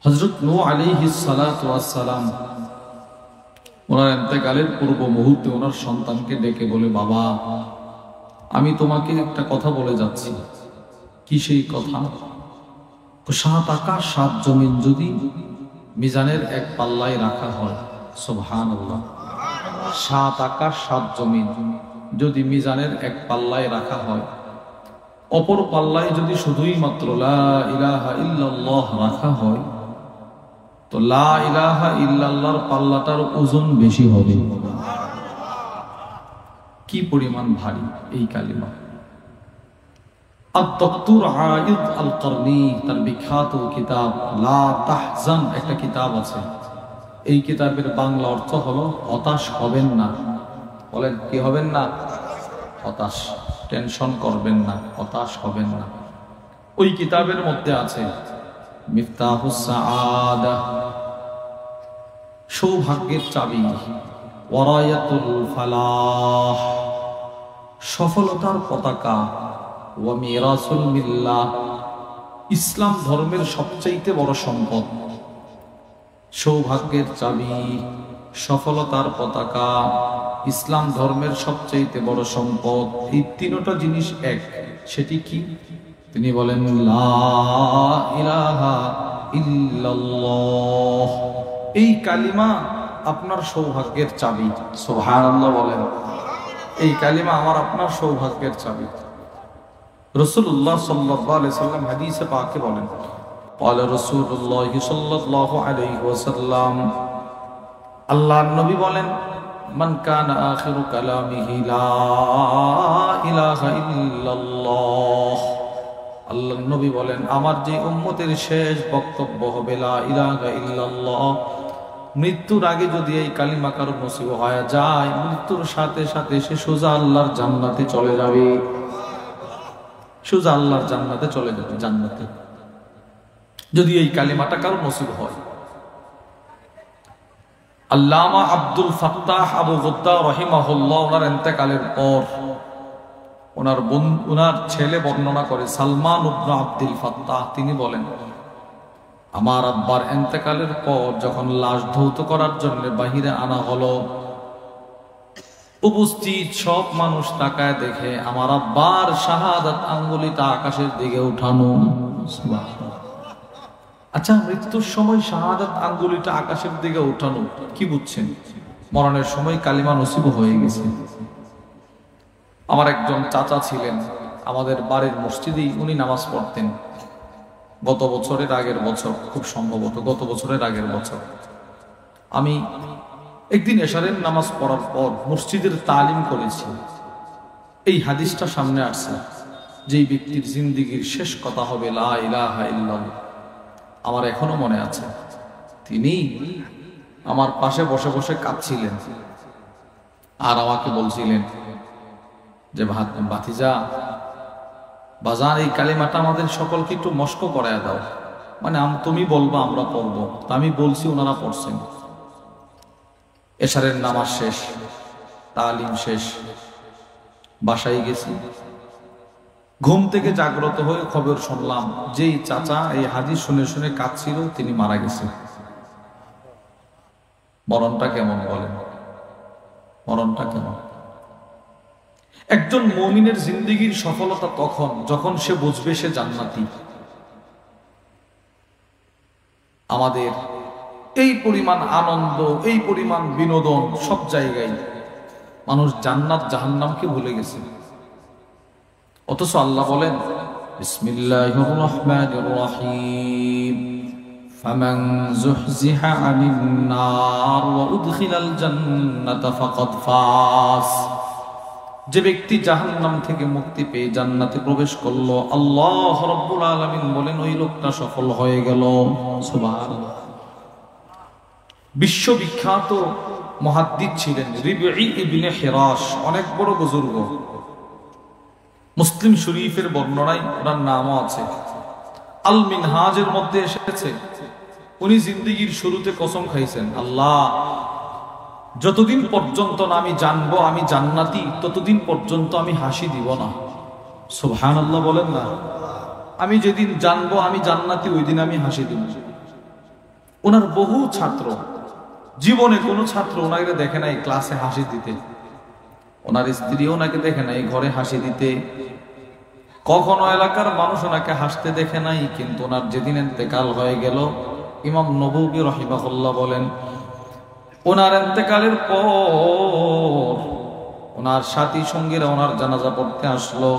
হযরত নূহ আলাইহিস সালাতু ওয়াস সালাম ওনার ইন্তেকালের পূর্ব মুহূর্তে ওনার সন্তানকে ডেকে বলে, বাবা, আমি তোমাকে একটা কথা বলে যাচ্ছি। কি সেই কথা? সাত আকাশ সাত জমিন যদি মিজানের এক পাল্লায় রাখা হয়, সুবহানাল্লাহ, সাত আকাশ সাত জমিন যদি মিজানের এক পাল্লায় রাখা হয়, অপর পাল্লায় যদি শুধুই মাত্র লা ইলাহা ইল্লাল্লাহ রাখা হয়, তো লা ইলাহা ইল্লাল্লাহর পাল্লাটার ওজন বেশি হবে। কি পরিমাণ ভারী এই কালিমা! আদ-দক্তুর আইদ আল-কারনি তার বিখ্যাত কিতাব লা তাহজান একটা কিতাব আছে। এই কিতাবের বাংলা অর্থ হলো হতাশ হবেন না। বলেন, কি হবেন না? হতাশ, টেনশন করবেন না, হতাশ হবেন না। ওই কিতাবের মধ্যে আছে মিফতাহুস সাআদা, সৌভাগ্যের চাবি, ওয়ারায়াতুল ফালাহ, সফলতার পতাকা, ওয়া মিরাসুল মিল্লাহ, ইসলাম ধর্মের সবচেয়ে বড় সম্পদ। সৌভাগ্যের চাবি, সফলতার পতাকা, ইসলাম ধর্মের সবচেয়ে বড় সম্পদ, এই তিনটা জিনিস এক। সেটি কি? তিনি বলেন লা ইলাহা ইল্লাল্লাহ। এই কালিমা আপনার সৌভাগ্যের চাবি। সুবহানাল্লাহ বলেন। এই কালিমা আমার আপনার সৌভাগ্যের চাবি। রাসূলুল্লাহ সাল্লাল্লাহু আলাইহি সাল্লাম হাদিসে পাকে বলেন, قال رسول الله সাল্লাল্লাহু আলাইহি ওয়াসাল্লাম, আল্লাহর নবী বলেন, মান কানা আখিরু কালামিহি লা ইলাহা ইল্লাল্লাহ। আল্লাহর নবী বলেন, আমার যে উম্মতের শেষ বক্তব্য হবে লা ইলাহা ইল্লাল্লাহ, মৃত্যুর আগে যদি এই কালিমা কারো নসিব হয়ে যায়, মৃত্যুর সাথে সাথে সে সোজা আল্লাহর জান্নাতে চলে যাবে। সোজা আল্লাহর জান্নাতে চলে যাবে, জান্নাতে, যদি এই কালিমাটা কারো নসিব হয়। আল্লামা আব্দুল ফাত্তাহ আবু গুদ্দা রাহিমাহুল্লাহ ওনার ইন্তেকালের পর ওনার ছেলে বর্ণনা করে, সালমান ইবনে আব্দুল ফাত্তাহ, তিনি বলেন, আমার আব্বার ইন্তেকালের পর যখন লাশ ধৌত করার জন্য বাহিরে আনা হলো, উপস্থিত সব মানুষ তাকায় দেখে আমার আব্বার শাহাদাত আঙ্গুলিটা আকাশের দিকে উঠানো। আচ্ছা, মৃত্যুর সময় শাহাদাত আঙ্গুলিটা আকাশের দিকে উঠানো, কি বুঝছেন? মরণের সময় কালিমা নসিব হয়ে গেছে। আমার একজন চাচা ছিলেন আমাদের বাড়ির মসজিদেই, উনি নামাজ পড়তেন। গত বছরের আগের বছর, খুব সম্ভবত গত বছরের আগের বছর, আমি একদিন এশারের নামাজ পড়ার পর মসজিদের তালিম করেছি। এই হাদিসটা সামনে আসছে, যেই ব্যক্তির জিন্দেগীর শেষ কথা হবে লা ইলাহা ইল্লাল্লাহ। আমার এখনো মনে আছে, তিনি আমার পাশে বসে বসে কাঁদছিলেন আর আমাকে বলছিলেন যে, ভাতিজা, বাজার, এই কালিমাটা আমাদের সকলকে একটু মস্ক করায় দাও। মানে তুমি বলবা, আমরা পড়বো। তা আমি বলছি, ওনারা পড়ছেন। এশারের নামাজ শেষ, তালিম শেষ, বাসায় গেছি। ঘুম থেকে জাগ্রত হয়ে খবর শুনলাম, যেই চাচা এই হাদিস শুনে শুনে কাঁদছিল, তিনি মারা গেছেন। মরণটা কেমন বলেন? মরণটা কেমন? একজন মুমিনের জিন্দেগীর সফলতা তখন যখন সে বুঝবে সে জান্নাতি। আমাদের এই পরিমাণ আনন্দ, এই পরিমাণ বিনোদন, সব জায়গায় মানুষ জান্নাত জাহান্নামকে ভুলে গেছে। অথচ আল্লাহ বলেন, বিসমিল্লাহির রহমানির রহিম, ফামান যুহজিহা আনিন নার ওয়া উদখিলাল জান্নাতা ফাকাদ ফাজ। যে ব্যক্তি জাহান্নাম থেকে মুক্তি পেয়ে জান্নাতে প্রবেশ করলো, আল্লাহ রাব্বুল আলামিন বলেন, ওই লোকটা সফল হয়ে গেল। সুবহানাল্লাহ। বিশ্ববিখ্যাত মুহাদ্দিস ছিলেন রিবঈ ইবনে হিরাশ, অনেক বড় বুজুর্গ। মুসলিম শরীফের বর্ণনায় ওনার নামও আছে, আল মিনহাজের মধ্যে এসেছে। উনি জিন্দেগীর শুরুতে কসম খাইছেন, আল্লাহ, যতদিন পর্যন্ত না আমি জানবো আমি জান্নাতি, ততদিন পর্যন্ত আমি হাসি দিব না। সুবহানাল্লাহ বলেন না। আমি যেদিন জানবো আমি জান্নাতি, ওই দিন আমি হাসি দিব। ওনার বহু ছাত্র, জীবনে কোনো ছাত্র ওনাকে দেখে নাই ক্লাসে হাসি দিতে, ওনার স্ত্রী ওনাকে দেখে নাই ঘরে হাসি দিতে, কখনো এলাকার মানুষ ওনাকে হাসতে দেখে নাই। কিন্তু ওনার যেদিন ইন্তেকাল হয়ে গেল, ইমাম নববী রাহিমাহুল্লাহ বলেন, ওনার ইন্তেকালের পর ওনার সাথী সঙ্গীরা ওনার জানাজা পড়তে আসলো।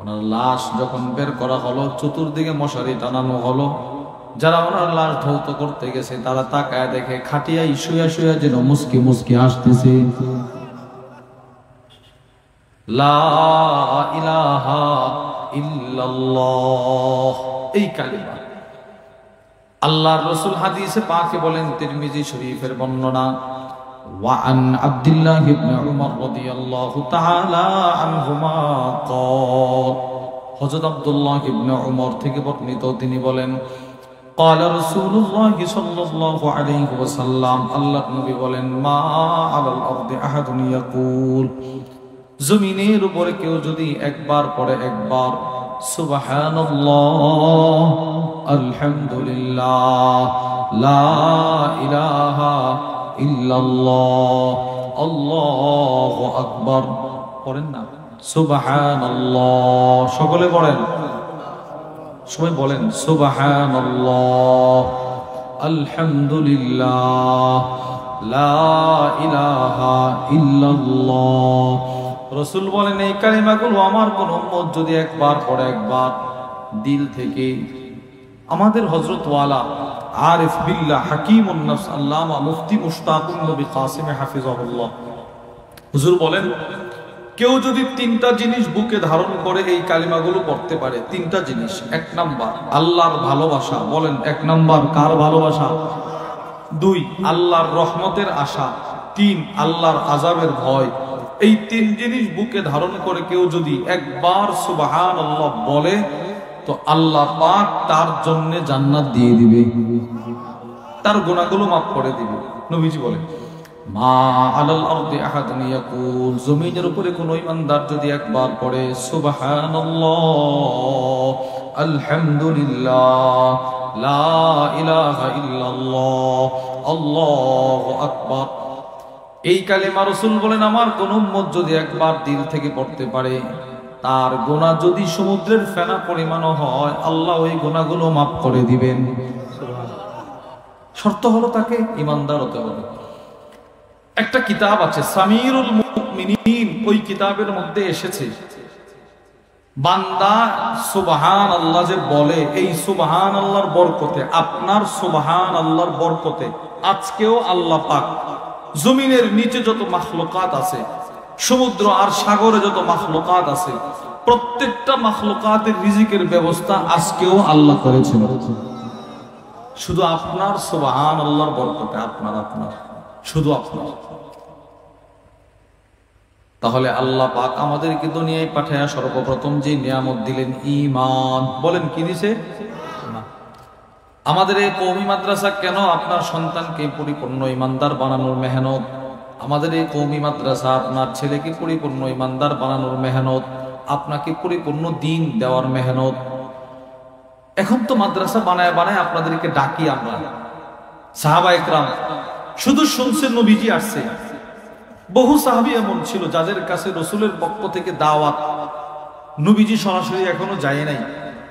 ওনার লাশ যখন বের করা হলো, চতুর্দিকে মশারি টানানো হলো, যারা ওনার লাশ ধৌত করতে গেছে তারা তাকায় দেখে খাটিয়ায় শুয়া শুয়া যেন মুস্কি মুস্কি আসতেছে। লা ইলাহা ইল্লাল্লাহ, এই কালিমা আল্লাহর রাসূল হাদিসে পাকে বলেন, তিরমিজি শরীফের বর্ণনা, ওয়া আন আব্দুল্লাহ ইবনে উমর রাদিয়াল্লাহু তাআলা আনহুমা ক্বাল, হযরত আব্দুল্লাহ ইবনে উমর থেকে বর্ণিত, তিনি বলেন, قال رسول الله صلى الله عليه وسلم, আল্লাহর নবী বলেন, মা আলাল আরদি আহাদুন ইয়াকুল, জমিনের উপরে কেউ যদি একবার পড়ে একবার সুবহানাল্লাহ, আলহামদুলিল্লাহ, লা ইলাহা ইল্লাল্লাহ, আল্লাহু আকবার, পড়েন না সুবহানাল্লাহ, সকলে পড়েন, সবাই বলেন সুবহানাল্লাহ, আলহামদুলিল্লাহ, লা ইলাহা ইল্লাল্লাহ। রাসূল বলেন, এই কালিমাগুলো আমার কোন উম্মত যদি একবার পড়ে একবার দিল থেকে, আমাদের হযরত ওয়ালা আরিফ বিল্লাহ হাকিমুন নফস আল্লামা মুফতি মুশতাকুন নবী কাসিম হাফিজাহুল্লাহ হুজুর বলেন, কেউ যদি তিনটা জিনিস বুকে ধারণ করে এই কালিমাগুলো পড়তে পারে, তিনটা জিনিস, এক নাম্বার আল্লাহর ভালোবাসা, বলেন এক নাম্বার কার ভালোবাসা, দুই আল্লাহর রহমতের আশা, তিন আল্লাহর আযাবের ভয়, এই তিন জিনিস বুকে ধারণ করে কেউ যদি একবার সুবহানাল্লাহ বলে, তো আল্লাহ পাক তার জন্য জান্নাত দিয়ে দিবে, তার গুনাহগুলো মাফ করে দিবে। নবীজি বলে, মা আলাল আরদি আহাদুন ইয়াকুল, জমিনের উপরে কোন ইমানদার যদি একবার পড়ে সুবহানাল্লাহ, আলহামদুলিল্লাহ, লা ইলাহা ইল্লাল্লাহ, আল্লাহু আকবার, এই কালিমা রাসূল বলেন, আমার কোন উম্মত যদি একবার দিল থেকে পড়তে পারে, তার গুনাহ যদি সমুদ্রের ফেনা পরিমাণও হয়, আল্লাহ ওই গুনাহগুলো মাফ করে দিবেন। শর্ত হলো তাকে ঈমানদার হতে হবে। একটা কিতাব আছে সামিরুল মুমিনিন, ওই কিতাবের মধ্যে এসেছে, বান্দা সুবহানাল্লাহ যে বলে, এই সুবহানাল্লাহর বরকতে, আপনার সুবহানাল্লাহর বরকতে আজকেও আল্লাহ পাক জমিনের নিচে যত মাখলুকাত আছে, সমুদ্র আর সাগরে যত মাখলুকাত আছে, প্রত্যেকটা মাখলুকাতের রিজিকের ব্যবস্থা আজকেও আল্লাহ করেছেন, শুধু আপনার সুবহানাল্লাহর বরকতে, আপনার শুধু আপনার। তাহলে আল্লাহ পাক আমাদেরকে দুনিয়ায় পাঠায়া সর্বপ্রথম যে নিয়ামত দিলেন ঈমান, বলেন কি দিছে? আমাদের এই কওমি মাদ্রাসা কেন? আপনার সন্তানকে পরিপূর্ণ ঈমানদার বানানোর মেহনত, আমাদের এই কওমি মাদ্রাসা আপনার ছেলেকে পরিপূর্ণ ঈমানদার বানানোর মেহনত, আপনাকে পরিপূর্ণ দ্বীন দেওয়ার মেহনত। এখন তো মাদ্রাসা বানায় বানায় আপনাদেরকে ডাকি আমরা, সাহাবা ইকরাম শুধু শুনছেন নবীজি আসছে। বহু সাহাবী এমন ছিল যাদের কাছে রাসূলের পক্ষ থেকে দাওয়াত, নবীজি সরাসরি এখনো যায় নাই,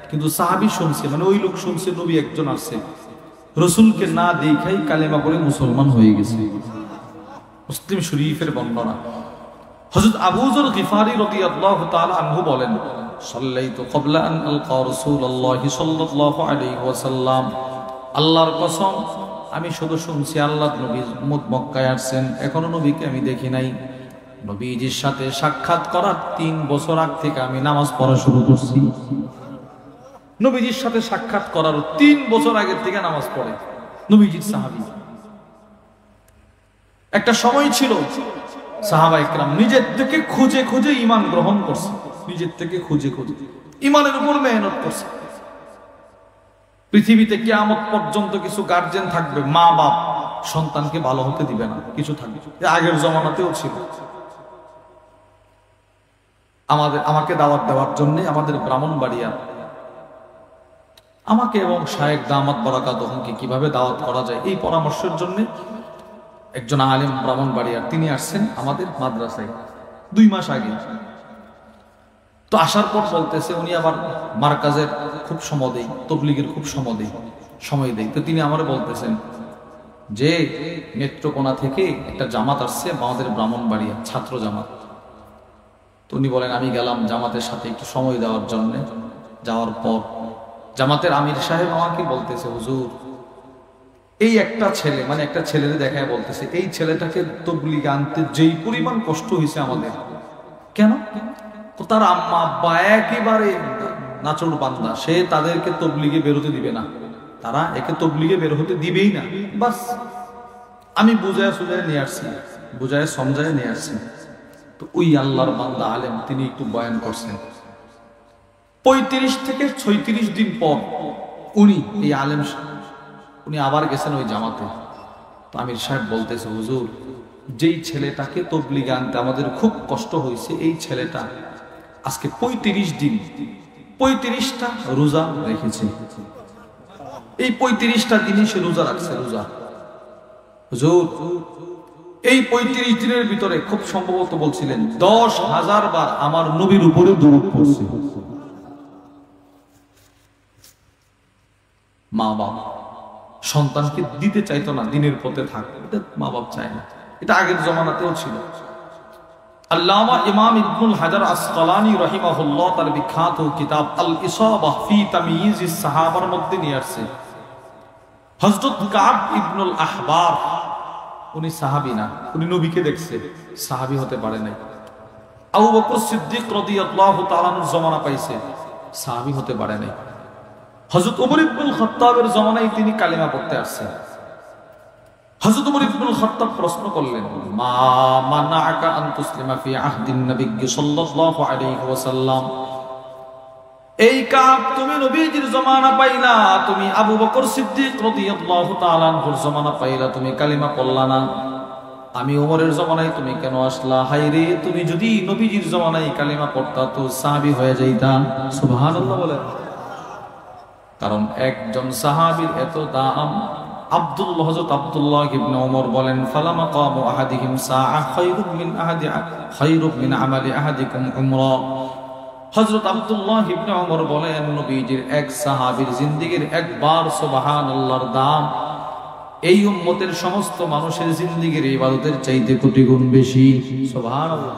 কিন্তু সাহাবী শুনছে, মানে ওই লোক শুনছে নবী একজন আসছে, রাসূলকে না দেখাই কালেমা পড়ে মুসলমান হয়ে গেছে। মুসলিম শরীফের বর্ণনা, হযরত আবু যর গিফারি রাদিয়াল্লাহু তাআলা আনহু বলেন, সাল্লাইতু ক্বাবলা আন আলকা রাসূলুল্লাহি সাল্লাল্লাহু আলাইহি ওয়াসাল্লাম, আল্লাহর কসম আমি শুধু শুনছি আল্লাহর নবী মক্কায় আসছেন, এখনো নবীকে আমি দেখি নাই। নবীজির সাথে সাক্ষাৎ করার 3 বছর আগ থেকে আমি নামাজ পড়া শুরু করছি। নবীজির সাথে সাক্ষাৎ করার 3 বছর আগের থেকে নামাজ পড়ে নবীজির সাহাবী। একটা সময় ছিল সাহাবা ইকরাম নিজের থেকে খুঁজে খুঁজে ঈমান গ্রহণ করছে, নিজের থেকে খুঁজে খুঁজে ঈমানের উপর মেহনত করছে। পৃথিবীতে কিয়ামত পর্যন্ত কিছু গার্জিয়ান থাকবে, মা বাপ সন্তানকে ভালো হতে দিবে না, কিছু থাকবে, আগের জমানাতেও ছিল। আমাকে দাওয়াত দেওয়ার জন্য আমাদের ব্রাহ্মণবাড়িয়া আমাকে এবং শায়েখ দামাত বারাকাতুহুকে কিভাবে দাওয়াত করা যায় এই পরামর্শের জন্য একজন আলেম ব্রাহ্মণবাড়িয়ার তিনি আসছেন আমাদের মাদ্রাসায় 2 মাস আগে। তো আসার পর বলতেছে উনি আবার মার্কাজের খুব সময় দেয়, তবলিগের খুব সময় দেয়। তো তিনি আমারে বলতেছেন যে নেত্রকোনা থেকে একটা জামাত আসছে আমাদের ব্রাহ্মণবাড়িয়া, ছাত্র জামাত। তো উনি বলেন আমি গেলাম জামাতের সাথে একটু সময় দেওয়ার জন্য। যাওয়ার পর জামাতের আমির সাহেব আমাকে বলতেছে হুজুর এই একটা ছেলে, মানে একটা ছেলেরে দেখায় বলতেছে এই ছেলেটাকে তবলিগে আনতে যেই পরিমাণ কষ্ট হয়েছে আমাদের, কেন? তার আম্মা আব্বা একেবারে নাচড় বান্দা, সে তাদেরকে তবলিগে বেরোতে দিবে না, তারা একে তবলিগে বের হতে দিবেই না। বাস আমি বুঝায় সুঝায় নিয়ে আসছি, বুঝায় সমঝায় নিয়ে আসছি। তো ওই আল্লাহর বান্দা আলেম তিনি একটু বয়ান করছেন। 35 থেকে 36 দিন পর উনি এই আলেম উনি আবার গেছেন ওই জামাতে। তো আমির সাহেব বলতেছে হুজুর যেই ছেলেটাকে তবলিগে আনতে আমাদের খুব কষ্ট হয়েছে, এই ছেলেটা আজকে 35 দিন 35টা রোজা রেখেছে। এই 35টা দিনই সে রোজা রাখছে। রোজা হুজুর এই 35 দিনের ভিতরে খুব সম্ভবত বলছিলেন 10,000 বার আমার নবীর উপরে দরুদ পড়ছে। মা বাবা সন্তানকে দিতে চাইতো না, দিনের পথে থাক, মা বাপ চায় না। এটা আগের জমানাতেও ছিল। আল্লামা ইমাম ইবনুল হাজার আসকালানী রাহিমাহুল্লাহ তার বিখ্যাত কিতাব আল ইসাবাহ ফি তাময়িজিস সাহাবার মধ্যে নিয়ে আসছে হযরত কাব ইবনুল আহবার, উনি সাহাবী না, উনি নবীকে দেখছে, সাহাবী হতে পারে নাই। আবু বকর সিদ্দিক রাদিয়াল্লাহু তাআলা আনহুর জামানা পাইছে, সাহাবী হতে পারে নাই। হযরত ওমর ইবনুল খাত্তাবের জামানায় তিনি কালিমা পড়তে আসছেন। হযরত ওমর ইবনুল খাত্তাব প্রশ্ন করলেন মা মানাআকা আন তুসলিমা ফি আহদিন নবী সাল্লাল্লাহু আলাইহি ওয়াসাল্লাম, এই কাব তুমি নবীজির জামানা পাইলা, তুমি আবু বকর সিদ্দিক রাদিয়াল্লাহু তাআলা আনহুর জামানা পাইলা, তুমি কালিমা পড়লা না, আমি ওমরের জামানায় তুমি কেন আসলা? হায়রে তুমি যদি নবীজির জামানায় কালিমা পড়তা তো সাহাবী হয়ে যাইতা। সুবহানাল্লাহ বলেন। কারণ একজন সাহাবীর এত দাম। আব্দুল্লাহ হযরত আব্দুল্লাহ ইবনে ওমর বলেন ফালামা কামু আহাদিহিম সাআ খায়রুম মিন আমালি আহাদিকুম উমরা। হযরত আব্দুল্লাহ ইবনে ওমর বলেন নবীজির এক সাহাবীর জিন্দেগীর একবার সুবহানাল্লাহর দাম এই উম্মতের সমস্ত মানুষের জিন্দেগীর ইবাদতের চাইতে কোটি গুণ বেশি। সুবহানাল্লাহ।